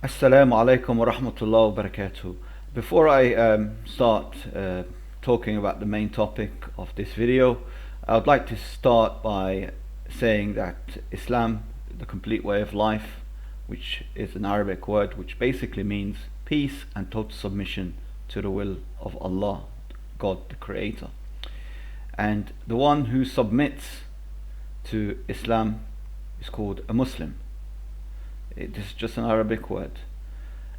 Assalamu alaikum wa rahmatullahi wa barakatuh. Before I start talking about the main topic of this video, I would like to start by saying that Islam, the complete way of life, which is an Arabic word which basically means peace and total submission to the will of Allah, God the Creator. And the one who submits to Islam is called a Muslim. It is just an Arabic word.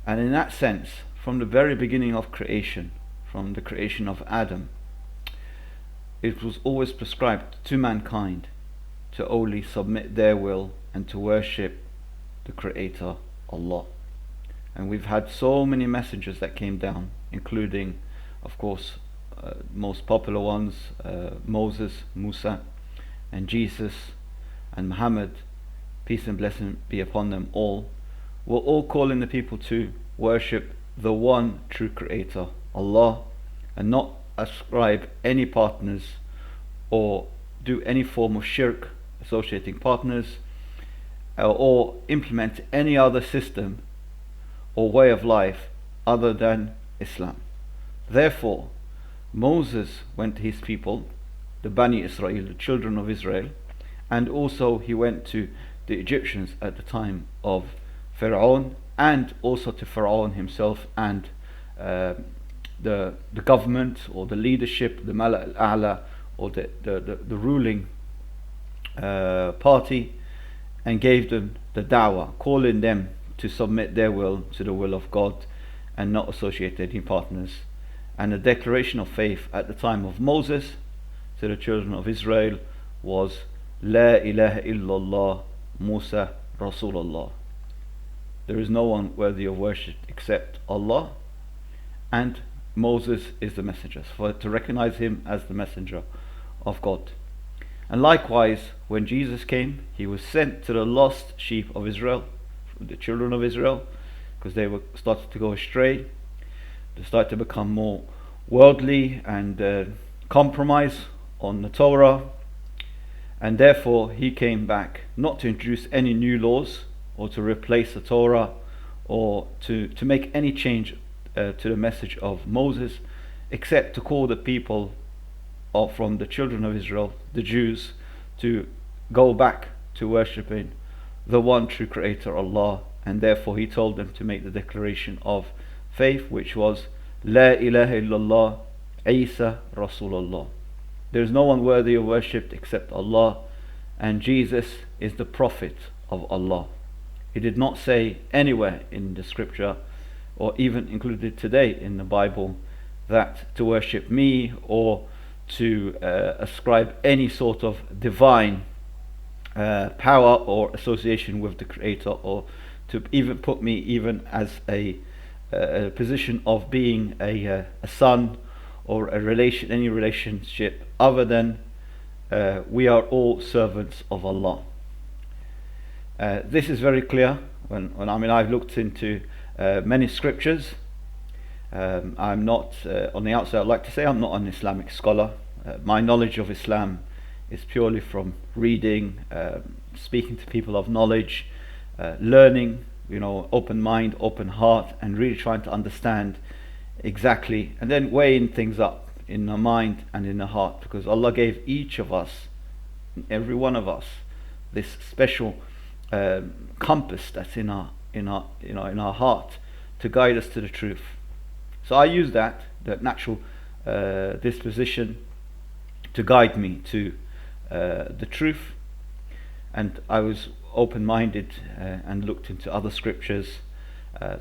And in that sense, from the very beginning of creation, from the creation of Adam, it was always prescribed to mankind to only submit their will and to worship the Creator, Allah. And we've had so many messages that came down, including, of course, most popular ones, Moses, Musa, and Jesus, and Muhammad, peace and blessing be upon them all, were all calling the people to worship the one true Creator, Allah, and not ascribe any partners or do any form of shirk, associating partners, or implement any other system or way of life other than Islam. Therefore, Moses went to his people, the Bani Israel, the children of Israel, and also he went to the Egyptians at the time of Pharaoh, and also to Pharaoh himself and the government or the leadership, the Mala al-A'la, or the ruling party, and gave them the da'wah, calling them to submit their will to the will of God and not associate any partners. And the declaration of faith at the time of Moses to the children of Israel was La ilaha illallah Musa Rasulullah. There is no one worthy of worship except Allah, and Moses is the messenger, for to recognize him as the messenger of God. And likewise, when Jesus came, he was sent to the lost sheep of Israel, the children of Israel, because they were started to go astray. They started to become more worldly and compromise on the Torah. And therefore he came back not to introduce any new laws or to replace the Torah or to make any change to the message of Moses, except to call the people from the children of Israel, the Jews, to go back to worshipping the one true Creator, Allah. And therefore he told them to make the declaration of faith, which was La ilaha illallah Isa Rasulullah. There is no one worthy of worship except Allah, and Jesus is the Prophet of Allah. He did not say anywhere in the scripture, or even included today in the Bible, that to worship me or to ascribe any sort of divine power or association with the Creator, or to even put me even as a position of being a son or any relationship other than we are all servants of Allah. This is very clear when I've looked into many scriptures. I'm not, on the outside I'd like to say I'm not an Islamic scholar. My knowledge of Islam is purely from reading, speaking to people of knowledge, learning, open mind, open heart, and really trying to understand exactly, and then weighing things up in the mind and in the heart, because Allah gave each of us, every one of us, this special compass that's in our heart to guide us to the truth. So I use that natural disposition to guide me to the truth, and I was open-minded and looked into other scriptures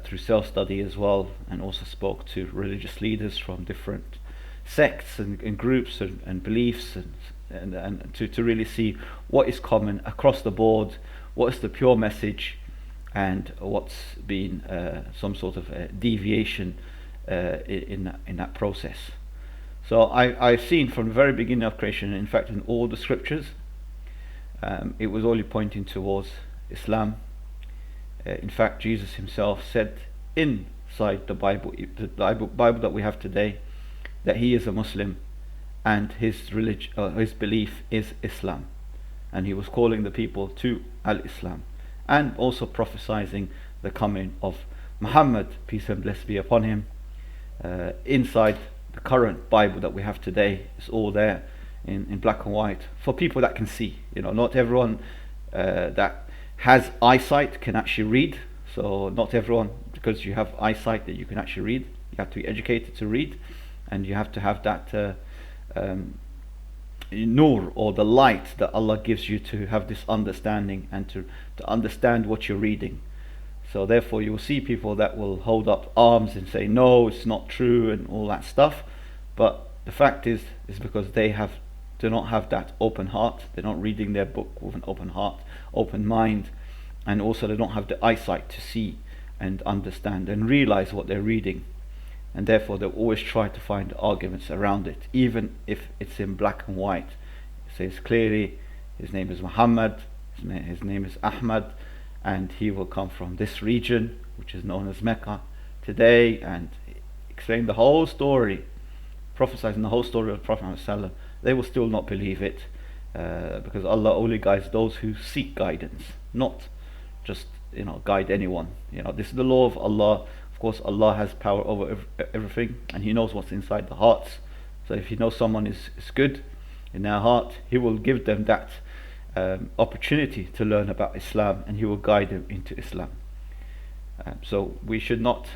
through self-study as well, and also spoke to religious leaders from different sects and groups and beliefs, and to really see what is common across the board, what is the pure message, and what's been some sort of deviation in that process. So I've seen from the very beginning of creation, in fact in all the scriptures, it was only pointing towards Islam. In fact, Jesus himself said inside the Bible that we have today, that he is a Muslim and his belief is Islam, and he was calling the people to al-Islam, and also prophesizing the coming of Muhammad, peace and bless be upon him. Inside the current Bible that we have today, it's all there in black and white for people that can see. Not everyone that has eyesight can actually read. So not everyone, because you have eyesight, that you can actually read. You have to be educated to read, and you have to have that nur, or the light that Allah gives you to have this understanding and to understand what you're reading. So therefore you will see people that will hold up arms and say no, it's not true and all that stuff, but the fact is because they do not have that open heart. They're not reading their book with an open heart, open mind, and also they don't have the eyesight to see and understand and realize what they're reading, and therefore they'll always try to find arguments around it, even if it's in black and white. It says clearly his name is Muhammad, his name is Ahmad, and he will come from this region which is known as Mecca today, and explain the whole story, prophesizing the whole story of the Prophet ﷺ. They will still not believe it, because Allah only guides those who seek guidance, not just guide anyone. This is the law of Allah. Of course, Allah has power over everything, and He knows what's inside the hearts. So if He knows someone is good in their heart, He will give them that opportunity to learn about Islam, and He will guide them into Islam. So we should not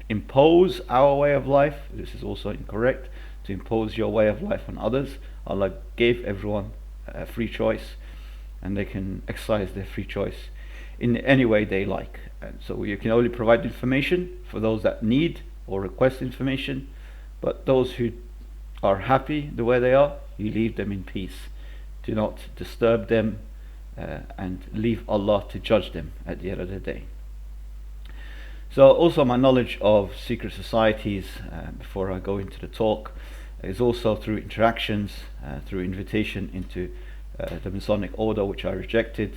impose our way of life. This is also incorrect, to impose your way of life on others. Allah gave everyone a free choice, and they can exercise their free choice in any way they like. And so you can only provide information for those that need or request information, but those who are happy the way they are, you leave them in peace. Do not disturb them, and leave Allah to judge them at the end of the day. So also my knowledge of secret societies, before I go into the talk, is also through interactions, through invitation into the Masonic order, which I rejected.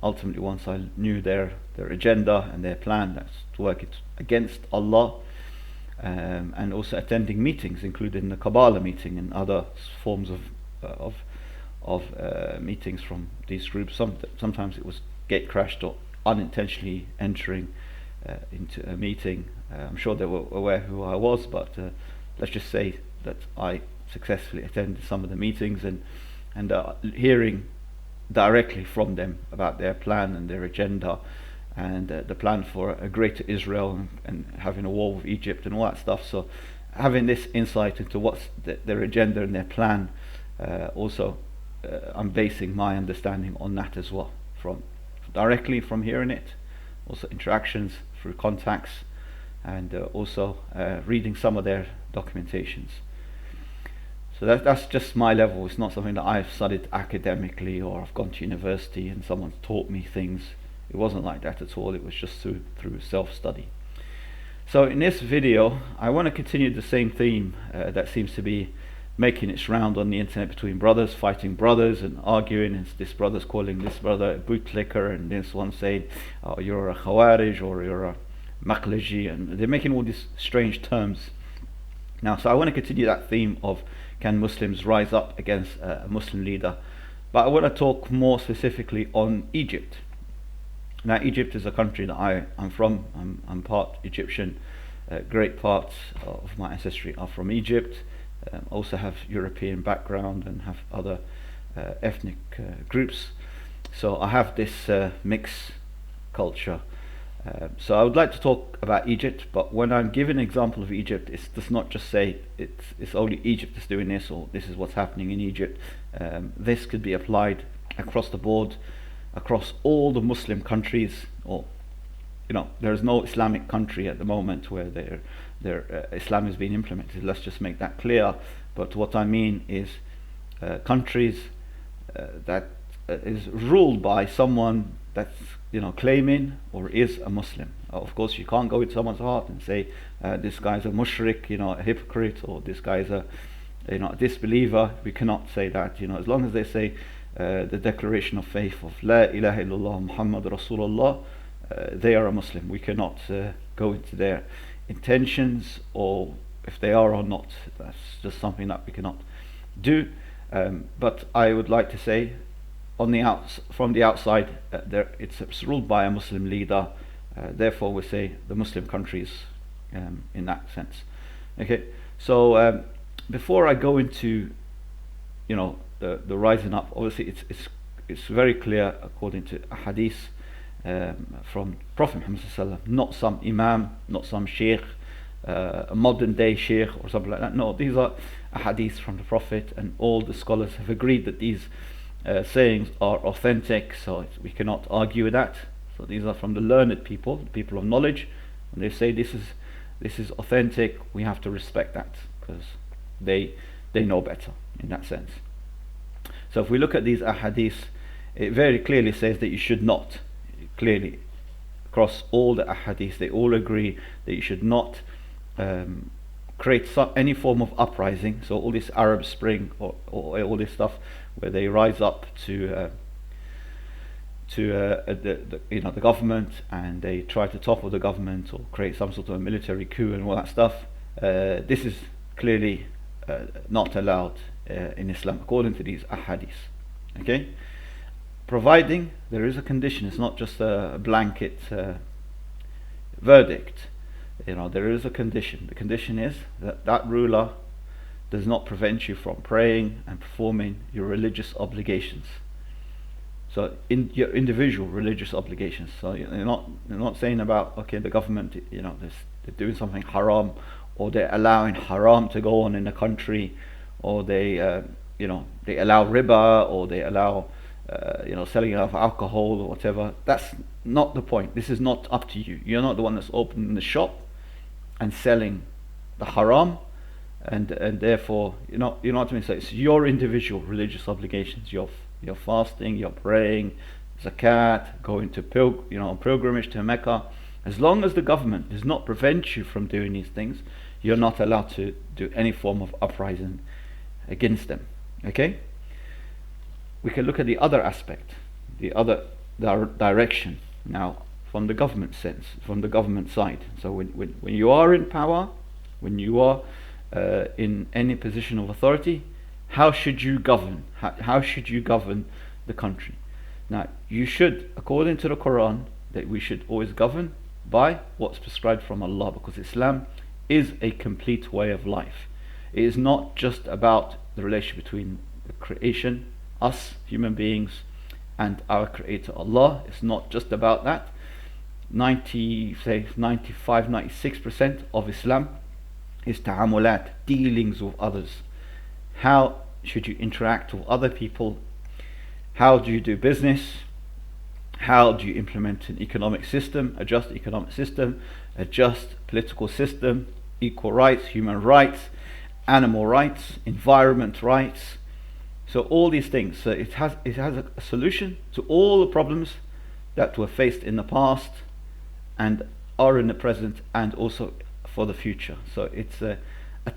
Ultimately, once I knew their agenda and their plan, that's to work it against Allah, and also attending meetings, including the Kabbalah meeting and other forms of meetings from these groups. Sometimes it was gate crashed or unintentionally entering into a meeting. I'm sure they were aware who I was, but let's just say that I successfully attended some of the meetings, and hearing directly from them about their plan and their agenda, and the plan for a greater Israel, and having a war with Egypt and all that stuff. So having this insight into what's their agenda and their plan, also I'm basing my understanding on that as well, from directly from hearing it, also interactions through contacts, and also reading some of their documentations. So that's just my level. It's not something that I've studied academically, or I've gone to university and someone's taught me things. It wasn't like that at all. It was just through self-study. So in this video, I want to continue the same theme that seems to be making its round on the internet, between brothers fighting brothers and arguing, and this brother's calling this brother a bootlicker, and this one saying, oh, you're a Khawarij, or you're a Maqlaji, and they're making all these strange terms. Now, so I want to continue that theme of, can Muslims rise up against a Muslim leader? But I want to talk more specifically on Egypt. Now, Egypt is a country that I'm from. I'm part Egyptian. Great parts of my ancestry are from Egypt. Also have European background and have other ethnic groups. So I have this mixed culture. So I would like to talk about Egypt, but when I'm giving an example of Egypt, it does not just say it's only Egypt that's doing this, or this is what's happening in Egypt. This could be applied across the board, across all the Muslim countries, or there is no Islamic country at the moment where their Islam is being implemented. Let's just make that clear. But what I mean is countries that is ruled by someone that's claiming or is a Muslim. Of course, you can't go into someone's heart and say this guy's a mushrik, a hypocrite, or this guy's a disbeliever. We cannot say that. As long as they say the declaration of faith of La ilaha illallah Muhammad Rasulullah, they are a Muslim. We cannot go into their intentions, or if they are or not. That's just something that we cannot do. But I would like to say, from the outside, it's ruled by a Muslim leader, Therefore, we say the Muslim countries in that sense. Okay, so before I go into, the rising up, obviously it's very clear according to a hadith from Prophet Muhammad sallallahu alaihi wasallam, not some imam, not some sheikh, a modern day sheikh or something like that. No, these are hadiths from the Prophet, and all the scholars have agreed that these sayings are authentic, so we cannot argue with that. So these are from the learned people, people of knowledge. When they say this is authentic, we have to respect that, because they know better in that sense. So if we look at these ahadiths, it very clearly says that you should not, clearly across all the ahadiths, they all agree that you should not create any form of uprising. So all this Arab Spring or all this stuff where they rise up to the government, and they try to topple the government or create some sort of a military coup and all that stuff. This is clearly not allowed in Islam according to these ahadiths. Okay, providing there is a condition. It's not just a blanket verdict. There is a condition. The condition is that ruler does not prevent you from praying and performing your religious obligations. So in your individual religious obligations. So you're not saying about, okay, the government, they're doing something haram, or they're allowing haram to go on in the country, or they allow riba, or they allow selling of alcohol or whatever. That's not the point. This is not up to you. You're not the one that's opening the shop and selling the haram, and therefore you know what I mean. So it's your individual religious obligations. You're fasting, you're praying, zakat, going to pilgrimage to Mecca. As long as the government does not prevent you from doing these things, you're not allowed to do any form of uprising against them. Okay? We can look at the other aspect, the other direction now, from the government sense, from the government side. So when you are in power, when you are in any position of authority, how should you govern? How should you govern the country? Now, you should, according to the Quran, that we should always govern by what's prescribed from Allah, because Islam is a complete way of life. It is not just about the relation between the creation, us human beings, and our Creator Allah. It's not just about that. 96% of Islam is ta'amulat, dealings with others. How should you interact with other people? How do you do business? How do you implement an economic system, a just economic system, a just political system, equal rights, human rights, animal rights, environment rights? So all these things, so it has a solution to all the problems that were faced in the past and are in the present, and also for the future. So it's a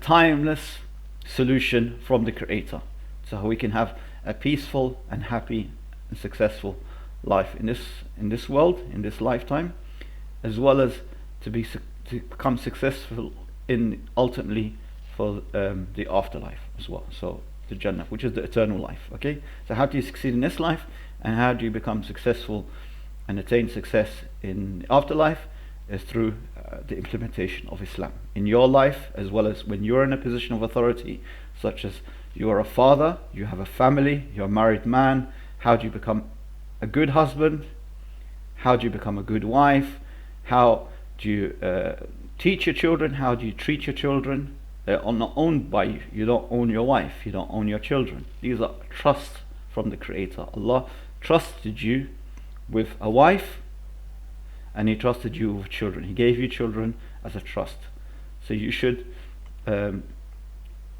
timeless solution from the Creator, so we can have a peaceful and happy and successful life in this world, in this lifetime, as well as to become successful in ultimately for the afterlife as well. So the Jannah, which is the eternal life. Okay, so how do you succeed in this life, and how do you become successful and attain success in the afterlife? Is through the implementation of Islam in your life, as well as when you're in a position of authority, such as you are a father, you have a family, you're a married man. How do you become a good husband? How do you become a good wife? How do you teach your children? How do you treat your children? They're not owned by you. You don't own your wife. You don't own your children. These are trusts from the Creator. Allah trusted you with a wife, and He trusted you with children. He gave you children as a trust. So you should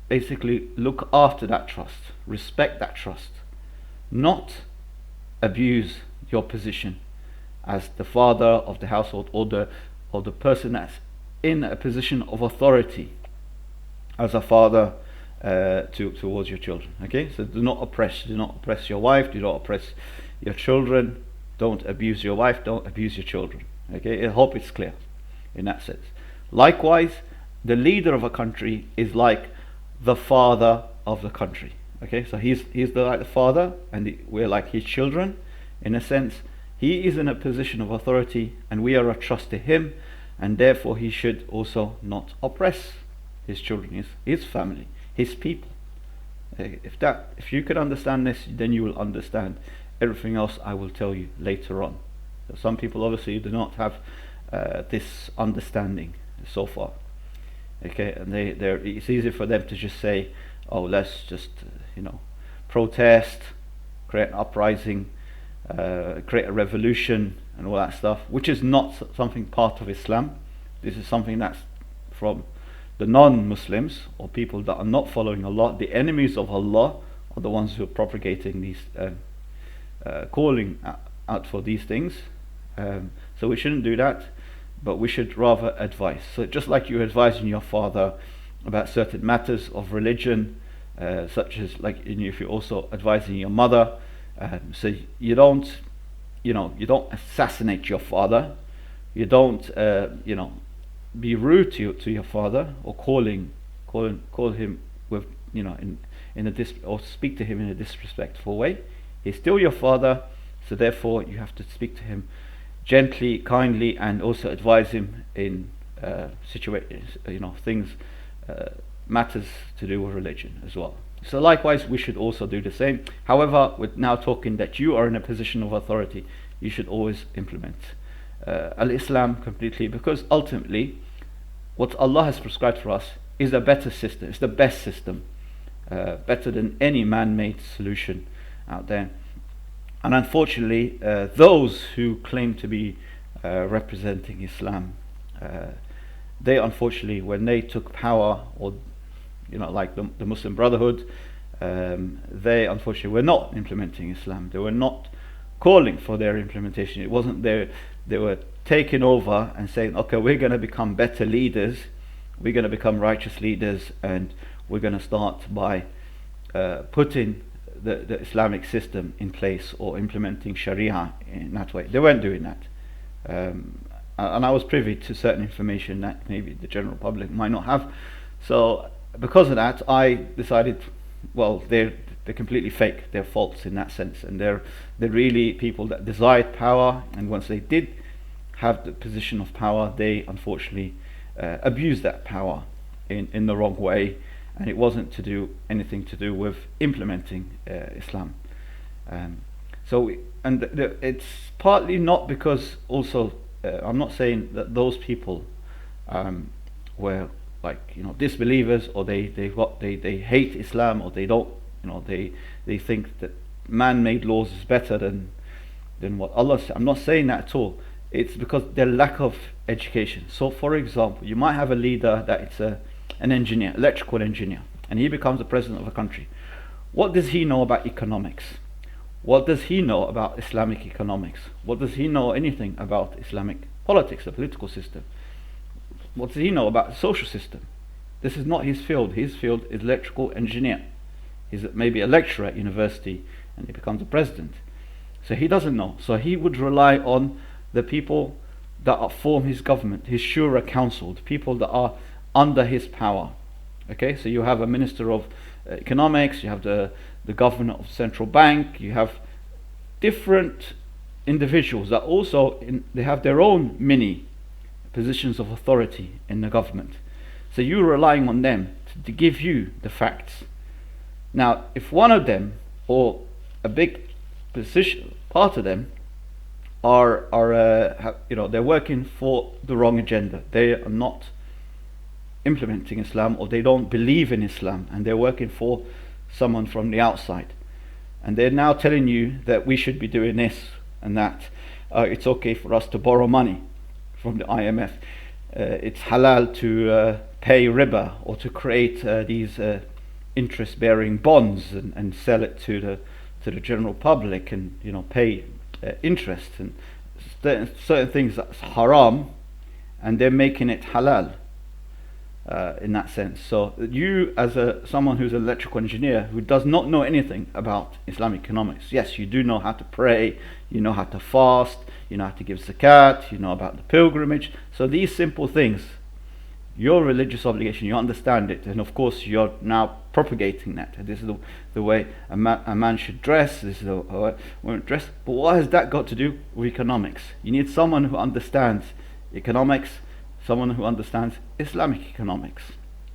basically look after that trust, respect that trust, not abuse your position as the father of the household, or the person that's in a position of authority as a father towards your children. Okay, so do not oppress your wife, do not oppress your children, don't abuse your wife, don't abuse your children. Okay, I hope it's clear in that sense. Likewise, the leader of a country is like the father of the country. Okay, so he's like the father, and we're like his children. In a sense, He is in a position of authority, and we are a trust to him, and therefore he should also not oppress his children, his family, his people. If you could understand this, then you will understand everything else I will tell you later on. So some people obviously do not have this understanding so far. Okay, and it's easy for them to just say, "Oh, let's just protest, create an uprising, create a revolution, and all that stuff," which is not something part of Islam. This is something that's from the non-Muslims, or people that are not following Allah. The enemies of Allah are the ones who are propagating these, calling out for these things. So we shouldn't do that, but we should rather advise. So just like you're advising your father about certain matters of religion, such as if you're also advising your mother, so you don't assassinate your father, you don't be rude to your father, or call him with or speak to him in a disrespectful way. He's still your father, so therefore you have to speak to him gently, kindly, and also advise him in things, matters to do with religion as well. So likewise, we should also do the same. However, we're now talking that you are in a position of authority. You should always implement al-Islam completely, because ultimately what Allah has prescribed for us is a better system. It's the best system, better than any man-made solution out there. And unfortunately, those who claim to be representing Islam, they unfortunately, when they took power, or like the Muslim Brotherhood, they unfortunately were not implementing Islam. They were not calling for their implementation. It wasn't there. They were taking over and saying, okay, we're going to become better leaders, we're going to become righteous leaders, and we're going to start by putting the Islamic system in place, or implementing Sharia in that way. They weren't doing that. And I was privy to certain information that maybe the general public might not have. So because of that, I decided, well, they're completely fake. They're false in that sense, and they're really people that desired power, and once they did have the position of power, they unfortunately abused that power in the wrong way, and it wasn't anything to do with implementing Islam. It's partly not because also I'm not saying that those people were disbelievers, or they hate Islam, or they don't they think that man-made laws is better than what Allah said. I'm not saying that at all. It's because their lack of education. So for example, you might have a leader that is an engineer, electrical engineer, and he becomes the president of a country. What does he know about economics? What does he know about Islamic economics? What does he know anything about Islamic politics, the political system? What does he know about the social system? This is not his field. His field is electrical engineer. He's maybe a lecturer at university, and he becomes a president. So he doesn't know. So he would rely on the people that form his government, his shura council, the people that are under his power. Okay, so you have a minister of economics, you have the governor of the central bank, you have different individuals that also they have their own mini positions of authority in the government. So you're relying on them to give you the facts. Now, if one of them, or a big position, part of them, they're working for the wrong agenda. They are not implementing Islam, or they don't believe in Islam, and they're working for someone from the outside, and they're now telling you that we should be doing this and that. It's okay for us to borrow money from the IMF. It's halal to pay riba, or to create these interest-bearing bonds and sell it to the general public, and pay interest, and certain things that's haram, and they're making it halal in that sense. So you, as someone who's an electrical engineer who does not know anything about Islamic economics, yes, you do know how to pray, you know how to fast, you know how to give zakat, you know about the pilgrimage. So these simple things, your religious obligation, you understand it, and of course you're now propagating that. This is the way a man should dress, this is the way a woman dress. But what has that got to do with economics? You need someone who understands economics, someone who understands Islamic economics,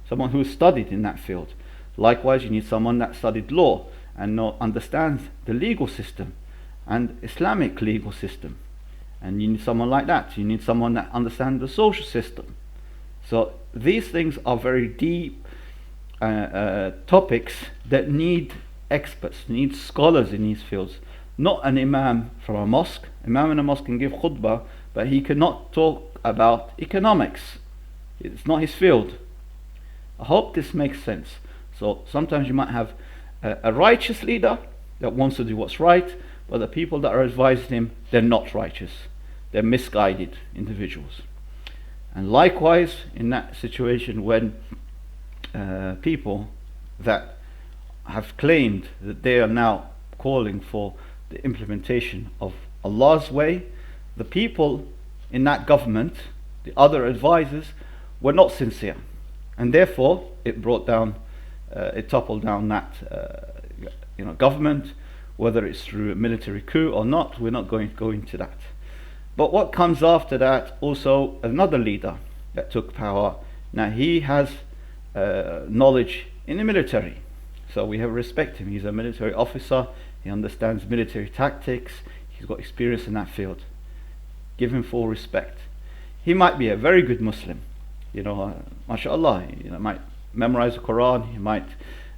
someone who studied in that field. Likewise, you need someone that studied law and understands the legal system and Islamic legal system. And you need someone like that. You need someone that understands the social system. So these things are very deep topics that need experts, need scholars in these fields. Not an imam from a mosque. Imam in a mosque can give khutbah, but he cannot talk about economics. It's not his field. I hope this makes sense. So sometimes you might have a righteous leader that wants to do what's right, but the people that are advising him, they're not righteous. They're misguided individuals. And likewise, in that situation, when people that have claimed that they are now calling for the implementation of Allah's way, the people in that government, the other advisors, were not sincere, and therefore it toppled down that government, whether it's through a military coup or not. We're not going to go into that. But what comes after that, also another leader that took power. Now he has knowledge in the military, so we have respect him. He's a military officer, he understands military tactics, he's got experience in that field. Give him full respect. He might be a very good Muslim, mashallah, might memorize the Quran, he might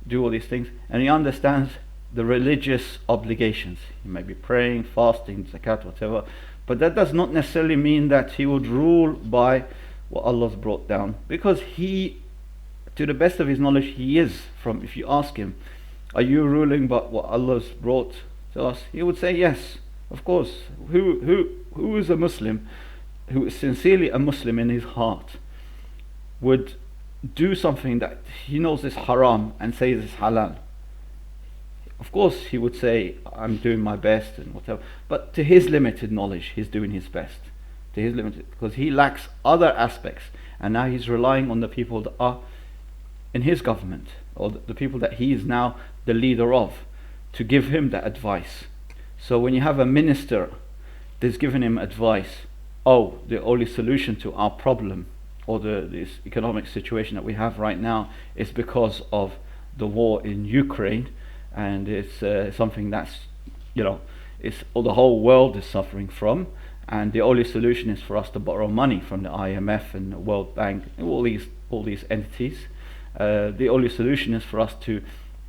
do all these things, and he understands the religious obligations. He may be praying, fasting, zakat, whatever, but that does not necessarily mean that he would rule by what Allah's brought down, because he, to the best of his knowledge, he is from, if you ask him, are you ruling by what Allah's brought to us? He would say yes, of course. Who is a Muslim, who is sincerely a Muslim in his heart, would do something that he knows is haram and says it's halal? Of course he would say, I'm doing my best and whatever, but to his limited knowledge he's doing his best, to his limited, because he lacks other aspects, and now he's relying on the people that are in his government, or the people that he is now the leader of, to give him that advice. So when you have a minister that's giving him advice, the only solution to our problem, or this economic situation that we have right now, is because of the war in Ukraine, and it's something that's, it's the whole world is suffering from, and the only solution is for us to borrow money from the IMF and the World Bank and all these entities. The only solution is for us to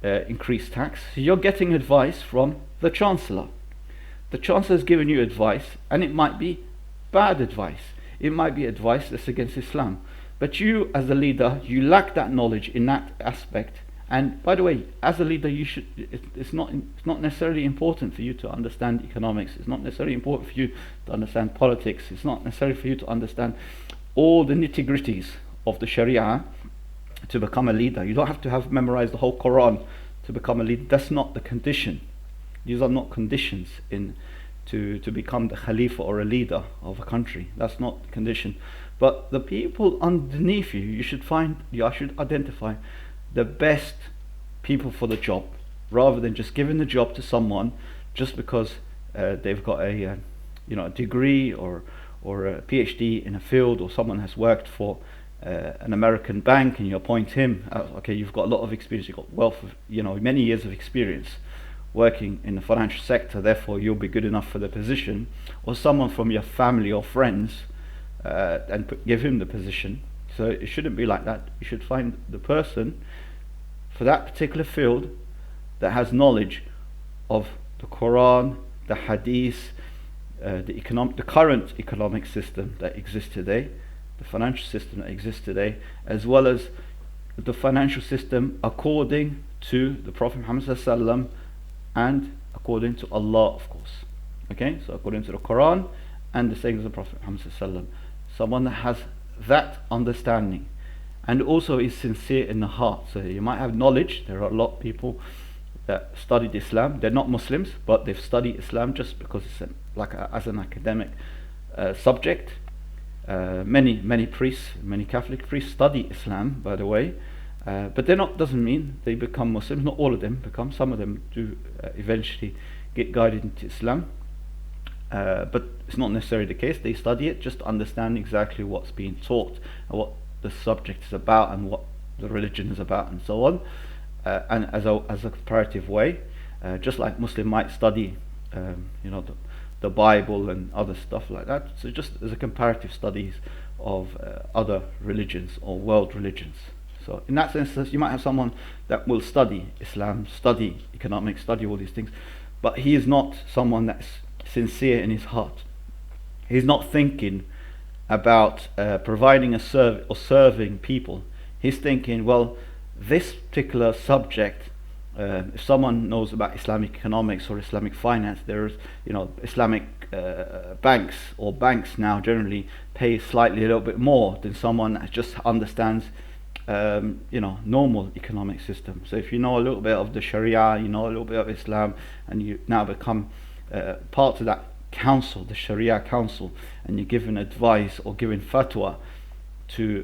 increase tax. So you're getting advice from the Chancellor. The Chancellor has given you advice, and it might be bad advice. It might be advice that's against Islam. But you, as a leader, you lack that knowledge in that aspect. And by the way, as a leader, it's not necessarily important for you to understand economics. It's not necessarily important for you to understand politics. It's not necessary for you to understand all the nitty-gritties of the Sharia to become a leader. You don't have to have memorized the whole Quran to become a leader. That's not the condition. These are not conditions to become the Khalifa or a leader of a country. That's not the condition. But the people underneath you, you should identify the best people for the job, rather than just giving the job to someone just because they've got a degree or a PhD in a field, or someone has worked for an American bank and you appoint him. Okay, you've got a lot of experience, you've got wealth of many years of experience working in the financial sector, therefore you'll be good enough for the position. Or someone from your family or friends and give him the position. So it shouldn't be like that. You should find the person for that particular field that has knowledge of the Quran, the Hadith, the current economic system that exists today, the financial system that exists today, as well as the financial system according to the Prophet Muhammad ﷺ and according to Allah, of course. Okay, so according to the Quran and the sayings of the Prophet Muhammad ﷺ. Someone that has that understanding and also is sincere in the heart. So you might have knowledge. There are a lot of people that studied Islam. They're not Muslims, but they've studied Islam just because it's as an academic subject. Many priests, many Catholic priests study Islam, by the way, but doesn't mean they become Muslims. Not all of them become. Some of them do eventually get guided into Islam, but it's not necessarily the case. They study it just to understand exactly what's being taught and what the subject is about and what the religion is about and so on, and as a comparative way, just like Muslim might study the Bible and other stuff like that. So just as a comparative studies of other religions or world religions. So in that sense, you might have someone that will study Islam, study economics, study all these things, but he is not someone that's sincere in his heart. He's not thinking about providing a service or serving people. He's thinking, well, this particular subject, if someone knows about Islamic economics or Islamic finance, there's Islamic banks, or banks now generally pay slightly a little bit more than someone that just understands normal economic system. So if you know a little bit of the Sharia, you know a little bit of Islam, and you now become part of that council, the Sharia council, and you're giving advice or giving fatwa to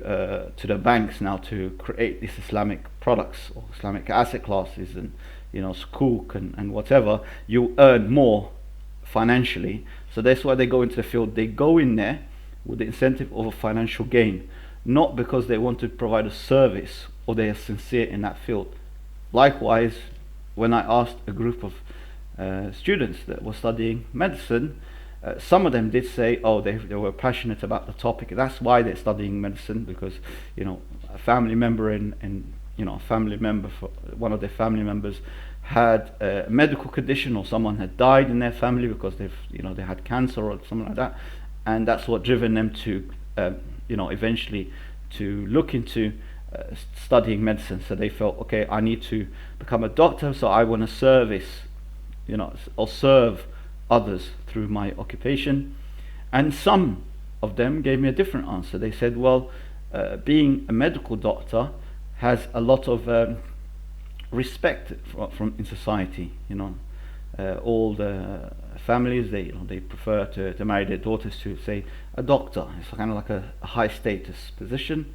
the banks now to create these Islamic products or Islamic asset classes and sukuk and whatever, you earn more financially. So that's why they go into the field. They go in there with the incentive of a financial gain, not because they want to provide a service or they are sincere in that field. Likewise, when I asked a group of students that were studying medicine, some of them did say, they were passionate about the topic. That's why they're studying medicine, because a family member one of their family members had a medical condition, or someone had died in their family because they had cancer or something like that, and that's what driven them to eventually to look into studying medicine. So they felt, okay, I need to become a doctor, so I want to service or serve others through my occupation. And some of them gave me a different answer. They said, well, being a medical doctor has a lot of respect from in society. All the families, they prefer to marry their daughters to, say, a doctor. It's kind of like a high status position.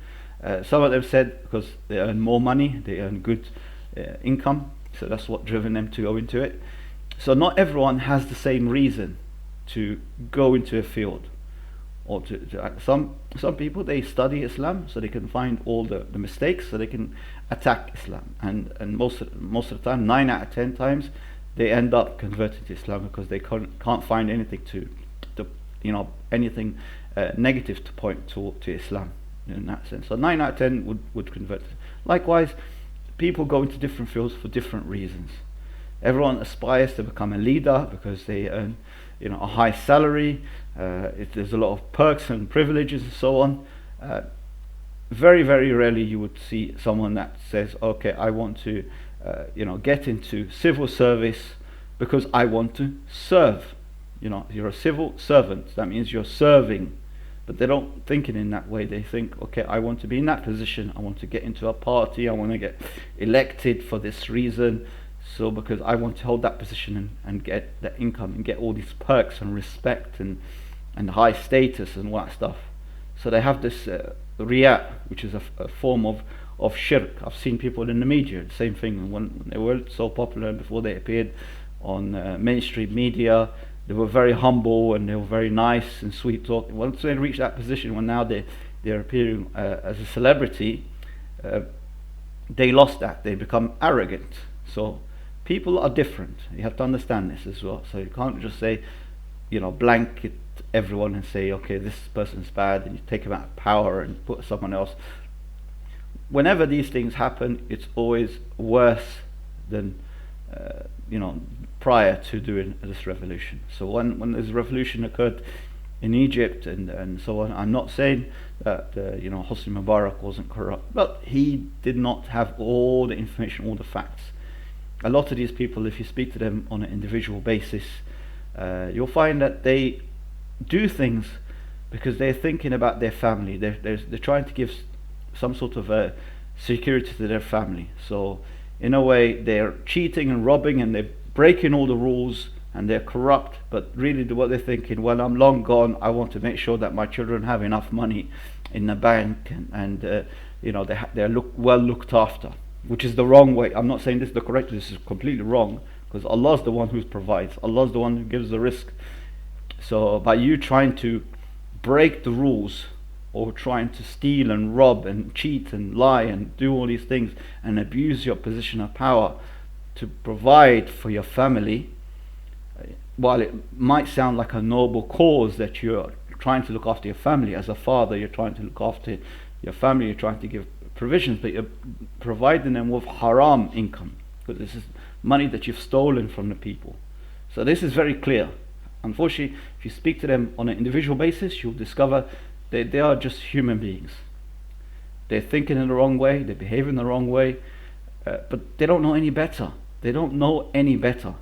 Some of them said because they earn more money, they earn good income, so that's what driven them to go into it. So not everyone has the same reason to go into a field, or some people, they study Islam so they can find all the mistakes so they can attack Islam, and most of the time, 9 out of 10 times, they end up converting to Islam because they can't find anything anything negative to point to Islam in that sense. So 9 out of 10 would convert. Likewise, people go into different fields for different reasons. Everyone aspires to become a leader because they earn a high salary. There's a lot of perks and privileges and so on. Very, very rarely you would see someone that says, okay, I want to get into civil service because I want to serve. You're a civil servant, that means you're serving. But they don't think it in that way. They think, okay, I want to be in that position, I want to get into a party, I want to get elected for this reason. So because I want to hold that position and get that income and get all these perks and respect and high status and all that stuff. So they have this riya, which is a form of shirk. I've seen people in the media, the same thing. When they weren't so popular before they appeared on mainstream media, they were very humble and they were very nice and sweet talking. Once they reach that position, when now they're appearing as a celebrity, they lost that. They become arrogant. So people are different. You have to understand this as well. So you can't just say, blanket everyone and say, okay, this person's bad, and you take them out of power and put someone else. Whenever these things happen, it's always worse than prior to doing this revolution. So when this revolution occurred in Egypt and so on, I'm not saying that Hosni Mubarak wasn't corrupt, but he did not have all the information, all the facts. A lot of these people, if you speak to them on an individual basis, you'll find that they do things because they're thinking about their family. They're trying to give some sort of security to their family. So in a way, they're cheating and robbing and they're breaking all the rules and they're corrupt, but really what they're thinking, when I'm long gone, I want to make sure that my children have enough money in the bank, and they're well looked after, which is the wrong way. I'm not saying this is the correct way, this is completely wrong, because Allah's the one who provides, Allah's the one who gives the risk. So by you trying to break the rules, or trying to steal and rob and cheat and lie and do all these things and abuse your position of power to provide for your family, while it might sound like a noble cause that you're trying to look after your family, as a father you're trying to look after your family, you're trying to give provisions, but you're providing them with haram income, because this is money that you've stolen from the people. So this is very clear. Unfortunately, if you speak to them on an individual basis, you'll discover that they are just human beings. They're thinking in the wrong way, they behave in the wrong way, but they don't know any better. They don't know any better.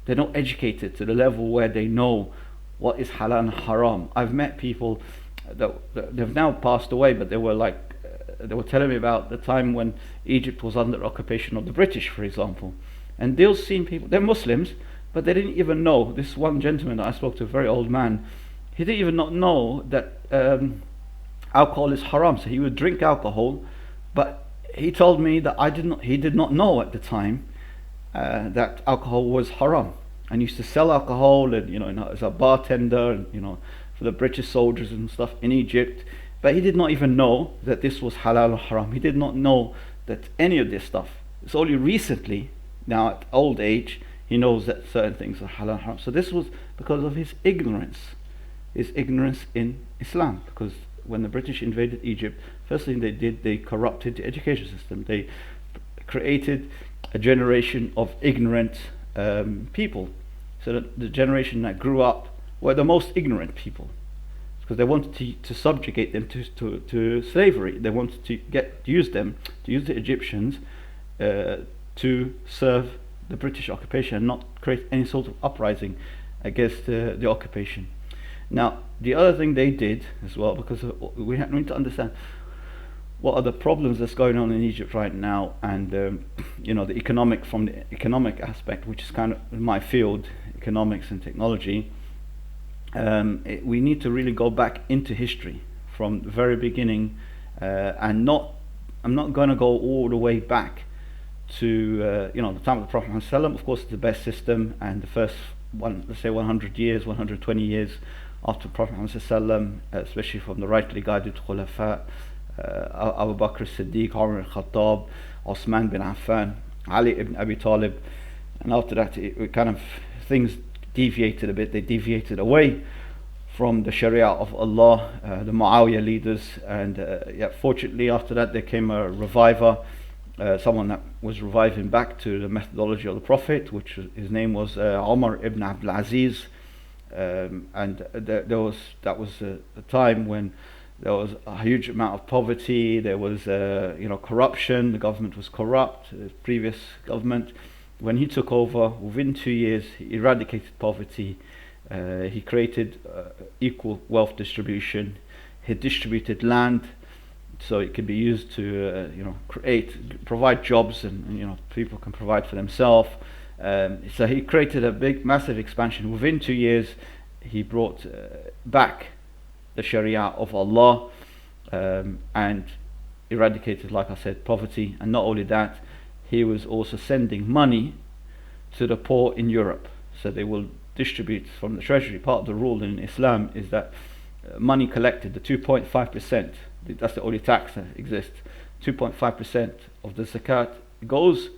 They're not educated to the level where they know what is halal and haram. I've met people that they've now passed away, but they were telling me about the time when Egypt was under occupation of the British, for example. And they'll see people, they're Muslims, but they didn't even know. This one gentleman that I spoke to, a very old man, he didn't even not know that alcohol is haram. So he would drink alcohol, but he told me that he did not know at the time that alcohol was haram, and used to sell alcohol, and as a bartender, and for the British soldiers and stuff in Egypt. But he did not even know that this was halal or haram. He did not know that any of this stuff. It's only recently, now at old age, he knows that certain things are halal and haram. So this was because of his ignorance in Islam. Because when the British invaded Egypt, first thing they did, they corrupted the education system. They created a generation of ignorant people. So that the generation that grew up were the most ignorant people, because they wanted to subjugate them to slavery. They wanted to use the Egyptians to serve the British occupation and not create any sort of uprising against the occupation. Now, the other thing they did as well, because we need to understand what are the problems that's going on in Egypt right now, and the economic aspect, which is kind of my field, economics and technology. We need to really go back into history from the very beginning, and I'm not going to go all the way back to the time of the Prophet Muhammad. Of course, it's the best system, and the first 100 years, 120 years after Prophet Muhammad, especially from the rightly guided Khulafa, Abu Bakr as-Siddiq, Umar al-Khattab, Osman bin Affan, Ali ibn Abi Talib, and after that things deviated a bit. They deviated away from the Sharia of Allah, the Muawiyah leaders, and fortunately after that there came a reviver, someone that was reviving back to the methodology of the Prophet, his name was Umar ibn Abdul Aziz, and that was a time when there was a huge amount of poverty. There was corruption. The government was corrupt, the previous government. When he took over, within 2 years he eradicated poverty. He created equal wealth distribution. He distributed land so it could be used to provide jobs, and people can provide for themselves. So he created a big, massive expansion. Within 2 years he brought back the Sharia of Allah, and eradicated, like I said, poverty. And not only that, he was also sending money to the poor in Europe. So they will distribute from the treasury. Part of the rule in Islam is that money collected, the 2.5%, that's the only tax that exists, 2.5% of the zakat goes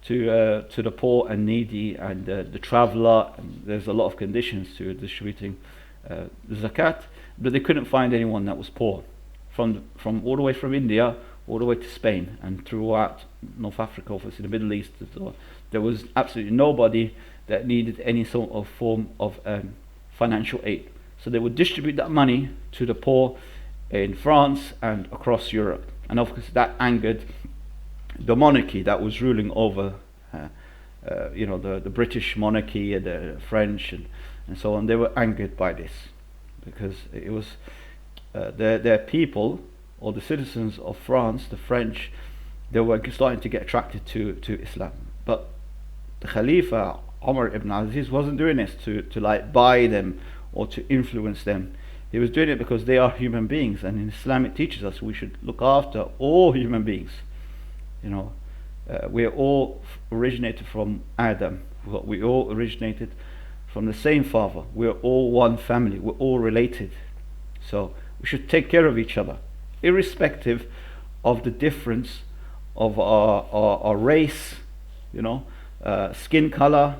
to the poor and needy and the traveller. And there's a lot of conditions to distributing the zakat, but they couldn't find anyone that was poor, from all the way from India all the way to Spain and throughout North Africa, obviously the Middle East. So there was absolutely nobody that needed any sort of form of financial aid. So they would distribute that money to the poor in France and across Europe. And of course that angered the monarchy that was ruling over the British monarchy and the French and so on. They were angered by this, because it was their people, or the citizens of France, the French, they were starting to get attracted to Islam. But the Khalifa Umar ibn Aziz wasn't doing this to like buy them or to influence them. He was doing it because they are human beings, and in Islam it teaches us we should look after all human beings. We're all originated from Adam. We all originated from the same father. We're all one family. We're all related. So we should take care of each other, irrespective of the difference of our race, skin color.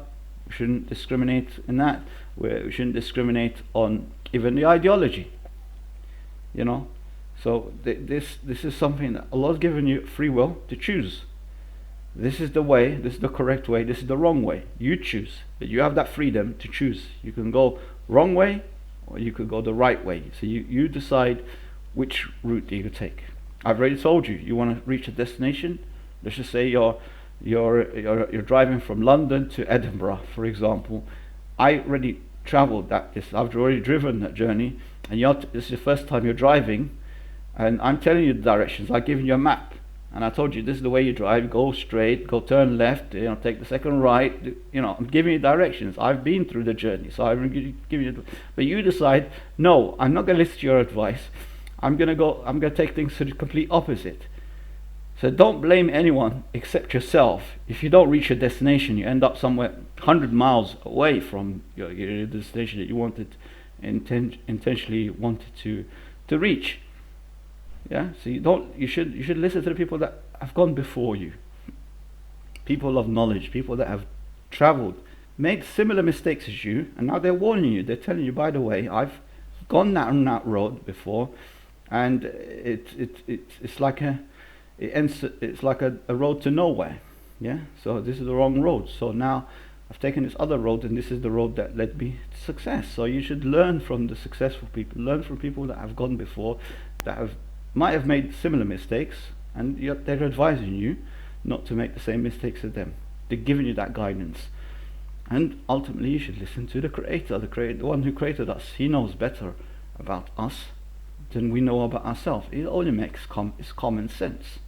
We shouldn't discriminate in that. We shouldn't discriminate on even the ideology. So this is something that Allah's given you free will to choose. This is the way, this is the correct way, this is the wrong way. You choose. You have that freedom to choose. You can go wrong way or you could go the right way. So you decide which route do you take. I've already told you, you want to reach a destination. Let's just say you're driving from London to Edinburgh, for example. I already traveled that distance. I've already driven that journey, and this is the first time you're driving, and I'm telling you the directions. I've given you a map, and I told you this is the way you drive. Go straight, go turn left, take the second right. I'm giving you directions. I've been through the journey, so I'm giving you. But you decide, no, I'm not going to listen to your advice. I'm going to take things to the complete opposite. So don't blame anyone except yourself. If you don't reach your destination, you end up somewhere 100 miles away from your destination that you intentionally wanted to reach. Yeah. So you should listen to the people that have gone before you. People of knowledge, people that have traveled, made similar mistakes as you, and now they're warning you. They're telling you, by the way, I've gone down that road before, and it's like a road to nowhere. Yeah. So this is the wrong road. So now I've taken this other road, and this is the road that led me to success. So you should learn from the successful people. Learn from people that have gone before, that might have made similar mistakes, and they're advising you not to make the same mistakes as them. They're giving you that guidance. And ultimately you should listen to the Creator, the one who created us. He knows better about us than we know about ourselves. It only makes common sense.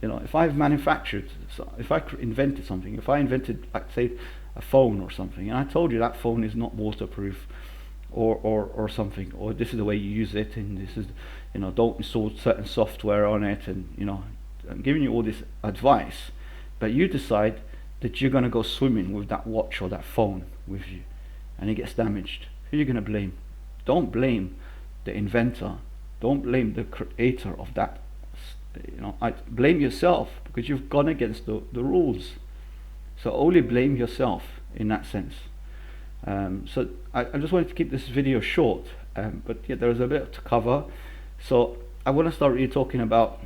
If I've manufactured, if I invented something, if I invented, like, say, a phone or something, and I told you that phone is not waterproof, or something, or this is the way you use it, and this is, don't install certain software on it, and I'm giving you all this advice, but you decide that you're going to go swimming with that watch or that phone with you, and it gets damaged. Who are you going to blame? Don't blame the inventor. Don't blame the creator of that. I blame yourself, because you've gone against the rules. So only blame yourself in that sense. So I just wanted to keep this video short, but yeah, there is a bit to cover. So I want to start really talking about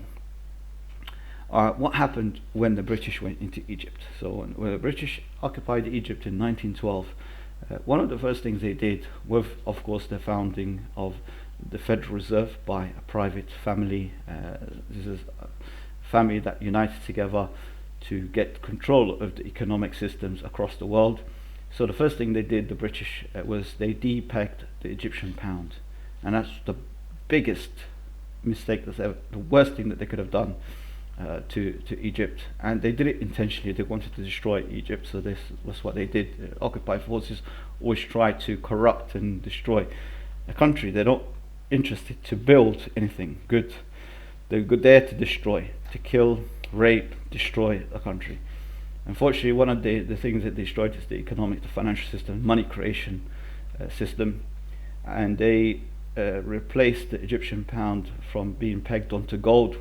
what happened when the British went into Egypt. So when the British occupied Egypt in 1912, one of the first things they did was, of course, the founding of the Federal Reserve by a private family. This is a family that united together to get control of the economic systems across the world. So the first thing they did, the British, was they depegged the Egyptian pound, and that's the biggest mistake that's ever, the worst thing that they could have done to Egypt, and they did it intentionally. They wanted to destroy Egypt, so this was what they did. Occupied forces always try to corrupt and destroy a country. They're not interested to build anything good. They're there to destroy, to kill, rape, destroy a country. Unfortunately, one of the things that they destroyed is the economic, the financial system, money creation system, and they replaced the Egyptian pound from being pegged onto gold.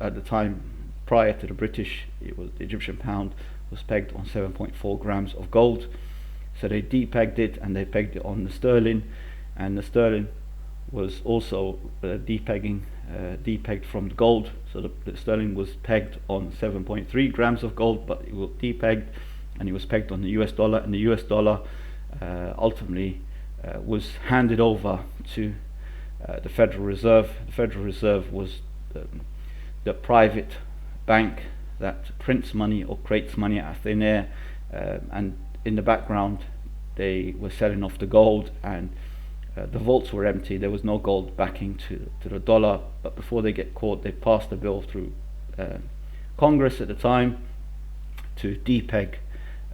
At the time prior to the British, the Egyptian pound was pegged on 7.4 grams of gold. So they depegged it, and they pegged it on the sterling, and the sterling was also depegged from the gold. So the sterling was pegged on 7.3 grams of gold, but it was depegged, and it was pegged on the US dollar, and the US dollar ultimately was handed over to the Federal Reserve. The Federal Reserve was the private bank that prints money or creates money out of thin air, and in the background they were selling off the gold, and the vaults were empty. There was no gold backing to the dollar. But before they get caught, they passed a bill through Congress at the time to depeg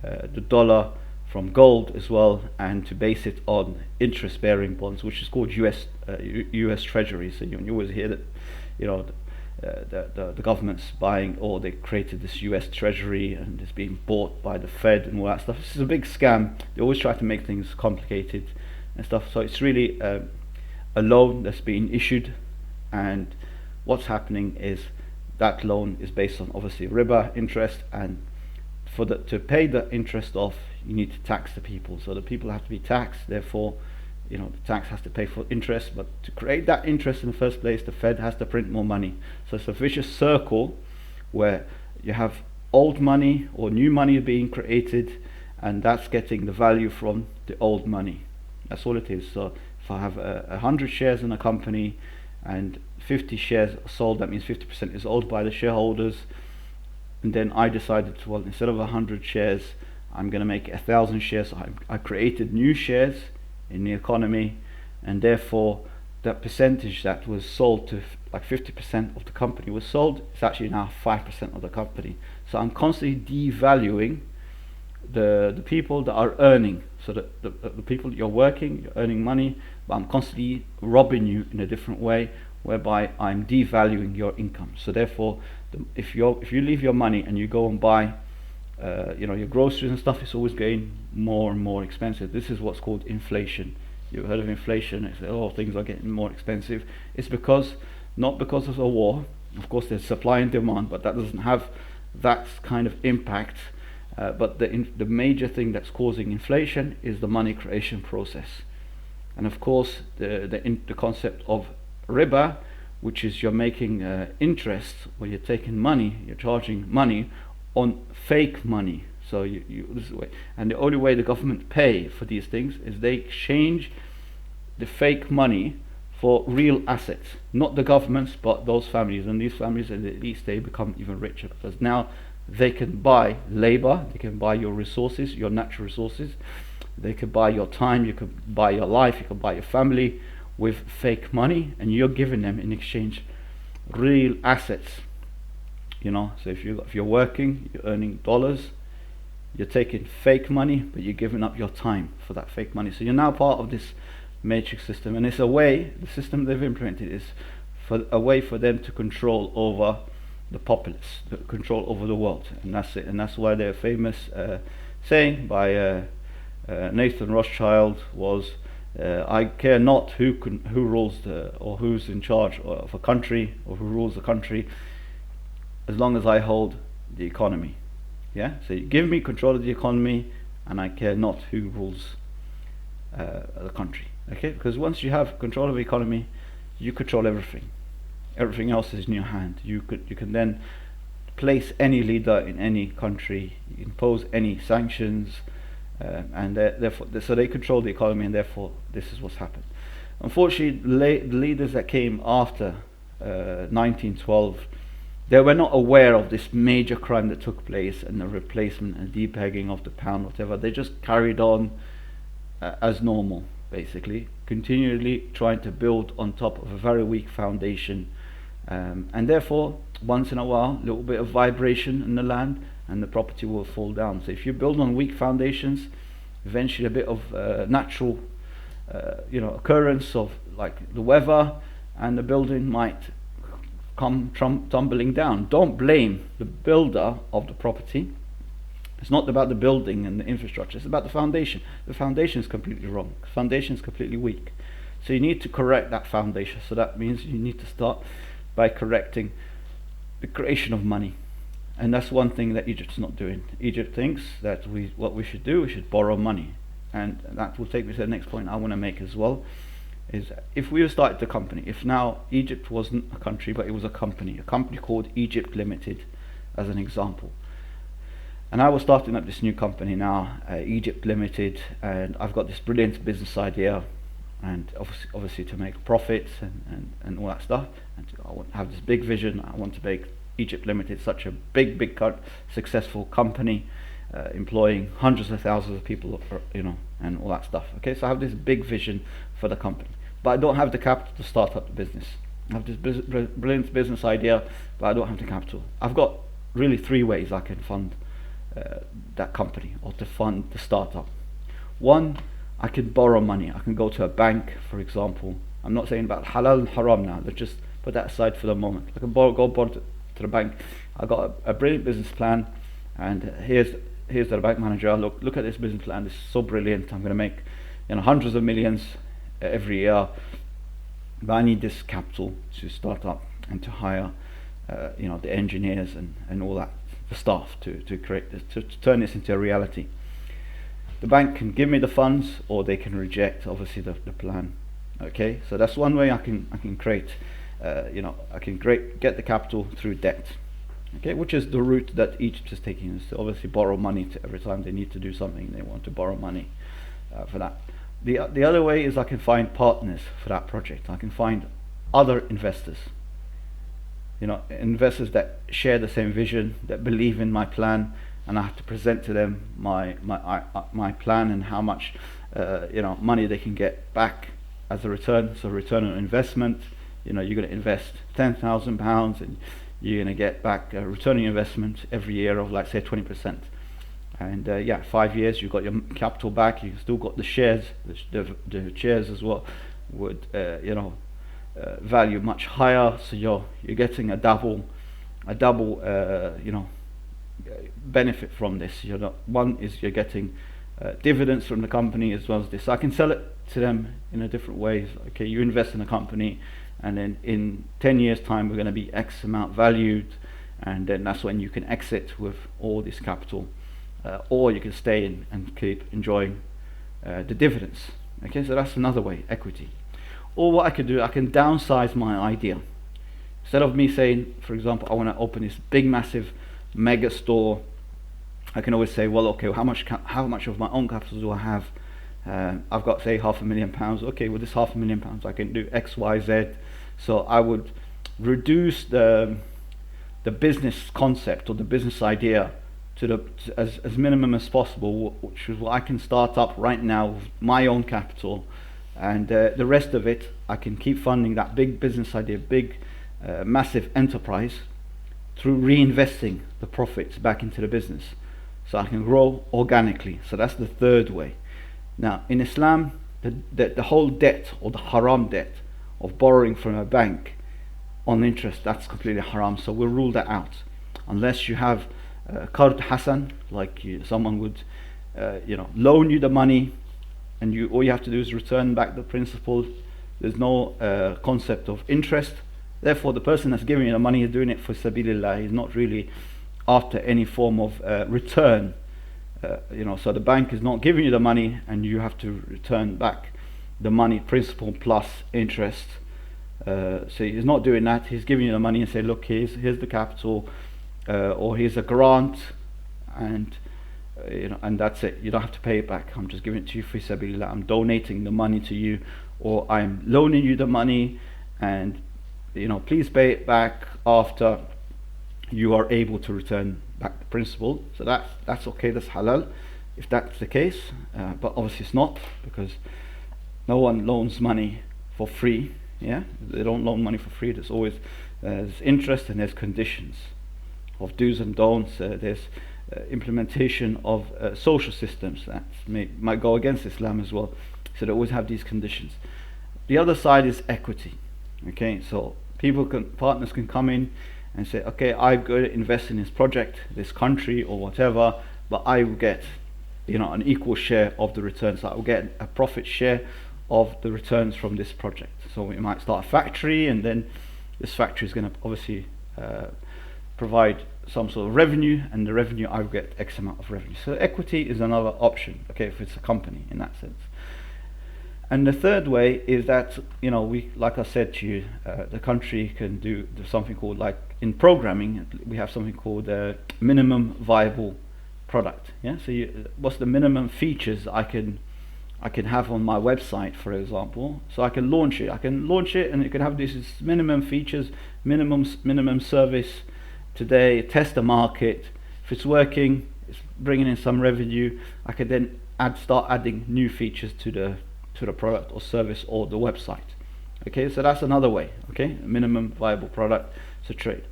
the dollar from gold as well, and to base it on interest-bearing bonds, which is called U.S. Treasuries. So you always hear that, the government's buying, or they created this U.S. Treasury and it's being bought by the Fed and all that stuff. This is a big scam. They always try to make things complicated and stuff. So it's really a loan that's being issued, and what's happening is that loan is based on obviously riba interest, and to pay the interest off, you need to tax the people. So the people have to be taxed, therefore the tax has to pay for interest. But to create that interest in the first place, the Fed has to print more money. So it's a vicious circle where you have old money or new money being created, and that's getting the value from the old money. That's all it is. So if I have 100 shares in a company and 50 shares are sold, that means 50% is owned by the shareholders. And then I decided to, well, instead of 100 shares, I'm going to make 1,000 shares. So I created new shares in the economy, and therefore that percentage that was sold to, like 50% of the company was sold, it's actually now 5% of the company. So I'm constantly devaluing the people that are earning. So the people that you're working, you're earning money, but I'm constantly robbing you in a different way, whereby I'm devaluing your income. So therefore, if you leave your money and you go and buy your groceries and stuff, it's always getting more and more expensive. This is what's called inflation. You've heard of inflation. It's things are getting more expensive. It's not because of a war. Of course, there's supply and demand, but that doesn't have that kind of impact. But the major thing that's causing inflation is the money creation process. And of course, the concept of riba, which is you're making interest, where you're taking money, you're charging money on fake money. So this is the way, and the only way the government pay for these things is they exchange the fake money for real assets, not the governments, but those families. And these families, at least, they become even richer, because now they can buy labor, they can buy your resources, your natural resources, they can buy your time, you can buy your life, you can buy your family with fake money, and you're giving them in exchange real assets. So if you're working, you're earning dollars, you're taking fake money, but you're giving up your time for that fake money. So you're now part of this matrix system, and it's a way, the system they've implemented is a way for them to control over the populace, the control over the world, and that's it. And that's why their famous saying by Nathan Rothschild was, I care not who rules or who's in charge of a country, or who rules the country, as long as I hold the economy. Yeah, so you give me control of the economy, and I care not who rules the country. Okay, because once you have control of the economy, you control everything. Everything else is in your hand. You can then place any leader in any country, impose any sanctions, and therefore, so they control the economy, and therefore this is what's happened. Unfortunately, the leaders that came after 1912, they were not aware of this major crime that took place, and the replacement and depegging of the pound, whatever. They just carried on as normal, basically, continually trying to build on top of a very weak foundation, and therefore, once in a while, a little bit of vibration in the land, and the property will fall down. So if you build on weak foundations, eventually a bit of natural occurrence of, like, the weather, and the building might come tumbling down. Don't blame the builder of the property. It's not about the building and the infrastructure, it's about the foundation. The foundation is completely wrong. The foundation is completely weak. So you need to correct that foundation. So that means you need to start by correcting the creation of money. And that's one thing that Egypt's not doing. Egypt thinks that what we should do, we should borrow money. And that will take me to the next point I want to make as well, is if we started the company, if now Egypt wasn't a country, but it was a company called Egypt Limited, as an example. And I was starting up this new company now, Egypt Limited, and I've got this brilliant business idea, and obviously to make profits and all that stuff, and I want to have this big vision. I want to make Egypt Limited such a big successful company, employing hundreds of thousands of people, and all that stuff. Okay, so I have this big vision for the company, but I don't have the capital to start up the business. I have this brilliant business idea, but I don't have the capital. I've got really three ways I can fund that company or to fund the startup. One, I can borrow money. I can go to a bank, for example. I'm not saying about halal and haram now. Let's just put that aside for the moment. I can go borrow to the bank. I got a brilliant business plan, and here's the bank manager. Look at this business plan. It's so brilliant. I'm going to make hundreds of millions every year, but I need this capital to start up and to hire the engineers and all that, the staff to create this, to turn this into a reality. The bank can give me the funds, or they can reject obviously the plan. Okay, so that's one way I can create get the capital through debt. Okay, which is the route that Egypt is taking, is to obviously borrow money every time they need to do something. They want to borrow money for that. The other way is I can find partners for that project. I can find other investors. Investors that share the same vision, that believe in my plan, and I have to present to them my plan and how much money they can get back as a return. So return on investment. You're going to invest £10,000 and you're going to get back a return on investment every year of, like, say, 20%. And 5 years you've got your capital back. You've still got the shares. The shares as well would value much higher. So you're getting a double benefit from this. One is you're getting dividends from the company as well as this. So I can sell it to them in a different ways. Okay, you invest in a company, and then in 10 years time we're going to be X amount valued, and then that's when you can exit with all this capital, or you can stay in and keep enjoying the dividends. Okay, so that's another way, equity. Or what I could do, I can downsize my idea. Instead of me saying, for example, I want to open this big massive mega store, I can always say, well, okay, how much of my own capital do I have? I've got, say, £500,000. Okay, with this £500,000 I can do X, Y, Z. So I would reduce the business concept or the business idea to as minimum as possible, which is what I can start up right now with my own capital, and the rest of it I can keep funding that big business idea, big massive enterprise, through reinvesting the profits back into the business, so I can grow organically. So that's the third way. Now in Islam, the whole debt, or the haram debt of borrowing from a bank on interest, that's completely haram. So we'll rule that out, unless you have qard hasan, like someone would loan you the money, and all you have to do is return back the principal. There's no concept of interest. Therefore the person that's giving you the money is doing it for sabilillah. He's not really after any form of return. So the bank is not giving you the money, and you have to return back the money, principal plus interest. So he's not doing that. He's giving you the money and say, look, here's the capital, or here's a grant, and that's it. You don't have to pay it back. I'm just giving it to you fi sabilillah. I'm donating the money to you, or I'm loaning you the money, and please pay it back after you are able to return back the principal. So that's okay, that's halal if that's the case, but obviously it's not, because no one loans money for free. They don't loan money for free. There's always there's interest, and there's conditions of do's and don'ts. There's implementation of social systems that might go against Islam as well, so they always have these conditions. The other side is equity. Okay, so partners can come in and say, okay, I'm going to invest in this project, this country or whatever, but I will get an equal share of the returns. So I will get a profit share of the returns from this project. So we might start a factory, and then this factory is going to obviously provide some sort of revenue, and the revenue, I will get X amount of revenue. So equity is another option, okay, if it's a company in that sense. And the third way is that, we, like I said to you, the country can do something called, like in programming, we have something called minimum viable product. So what's the minimum features I can have on my website, for example? So I can launch it. And it can have these minimum features, minimum service today, test the market. If it's working, it's bringing in some revenue, I can then start adding new features to the product or service or the website. Okay, so that's another way. Okay, minimum viable product to trade.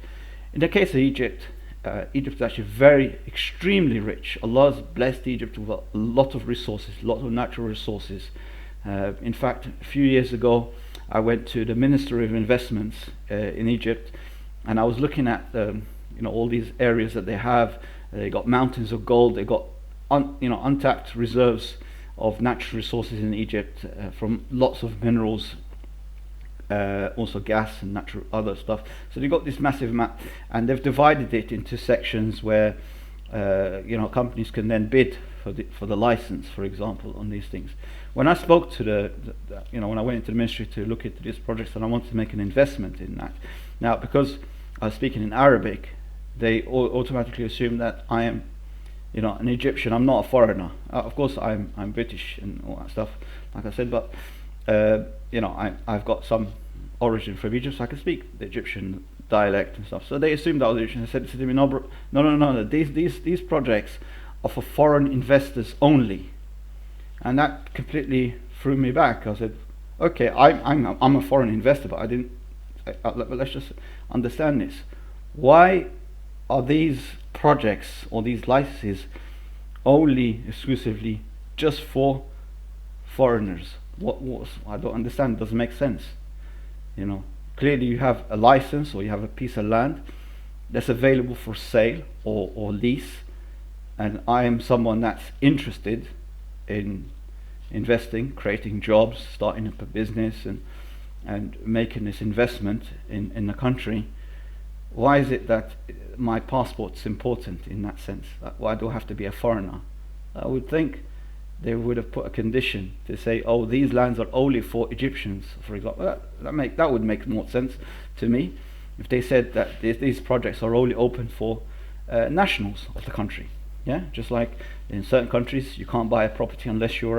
In the case of Egypt, Egypt is actually very, extremely rich. Allah has blessed Egypt with a lot of resources, a lot of natural resources. In fact, a few years ago, I went to the Ministry of Investments in Egypt, and I was looking at all these areas that they have. They got mountains of gold. They got untapped reserves of natural resources in Egypt, from lots of minerals, also gas and natural other stuff. So they got this massive map, and they've divided it into sections where companies can then bid for the license, for example, on these things. When I spoke to when I went into the ministry to look at these projects and I wanted to make an investment in that, now because I was speaking in Arabic, they automatically assume that I am an Egyptian. I'm not a foreigner. Of course I'm British and all that stuff, like I said, but I've got some origin from Egypt, so I can speak the Egyptian dialect and stuff. So they assumed I was Egyptian. They said to me, no, these projects are for foreign investors only. And that completely threw me back. I said, okay, I'm a foreign investor, but let's just understand this. Why are these projects or these licenses only exclusively just for foreigners? I don't understand. It doesn't make sense. Clearly you have a license or you have a piece of land that's available for sale or lease, and I am someone that's interested in investing, creating jobs, starting up a business, and making this investment in the country. Why is it that my passport's important in that sense? Why do I have to be a foreigner? I would think they would have put a condition to say, oh, these lands are only for Egyptians, for example. That would make more sense to me if they said that these projects are only open for nationals of the country. Yeah, just like in certain countries you can't buy a property unless you're